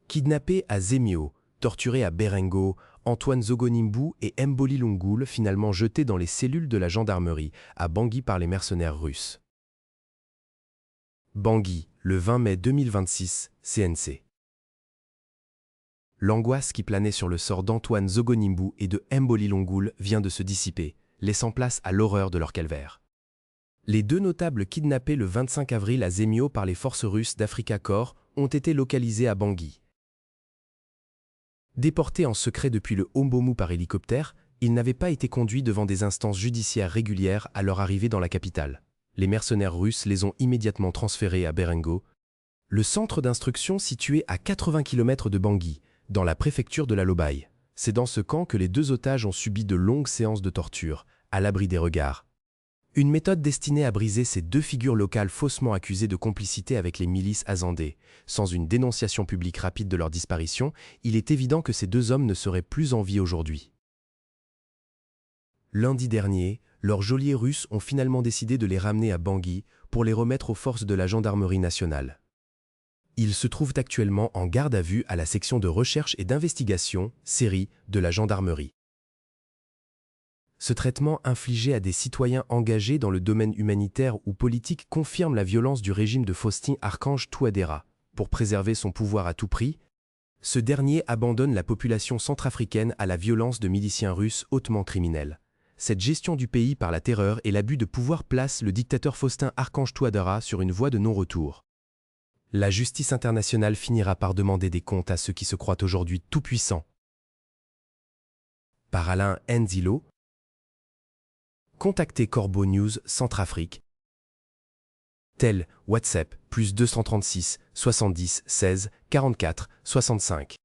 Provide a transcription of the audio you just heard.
Kidnappés à Zemio, torturés à Berengo, Antoine Zogonimbu et Mboli Lungoul finalement jetés dans les cellules de la gendarmerie à Bangui par les mercenaires russes. Bangui, le 20 mai 2026, CNC. L'angoisse qui planait sur le sort d'Antoine Zogonimbu et de Mboli Lungoul vient de se dissiper, laissant place à l'horreur de leur calvaire. Les deux notables kidnappés le 25 avril à Zemio par les forces russes d'Africa Corps ont été localisés à Bangui. Déportés en secret depuis le Hombomu par hélicoptère, ils n'avaient pas été conduits devant des instances judiciaires régulières à leur arrivée dans la capitale. Les mercenaires russes les ont immédiatement transférés à Berengo, le centre d'instruction situé à 80 km de Bangui, dans la préfecture de la Lobaye. C'est dans ce camp que les deux otages ont subi de longues séances de torture, à l'abri des regards. Une méthode destinée à briser ces deux figures locales faussement accusées de complicité avec les milices azandées. Sans une dénonciation publique rapide de leur disparition, il est évident que ces deux hommes ne seraient plus en vie aujourd'hui. Lundi dernier, leurs geôliers russes ont finalement décidé de les ramener à Bangui pour les remettre aux forces de la gendarmerie nationale. Ils se trouvent actuellement en garde à vue à la section de recherche et d'investigation, série, de la gendarmerie. Ce traitement infligé à des citoyens engagés dans le domaine humanitaire ou politique confirme la violence du régime de Faustin Archange Touadéra. Pour préserver son pouvoir à tout prix, ce dernier abandonne la population centrafricaine à la violence de miliciens russes hautement criminels. Cette gestion du pays par la terreur et l'abus de pouvoir place le dictateur Faustin Archange Touadéra sur une voie de non-retour. La justice internationale finira par demander des comptes à ceux qui se croient aujourd'hui tout-puissants. Par Alain Nzilo. Contactez Corbeau News Centrafrique. Tel WhatsApp +236 70 16 44 65.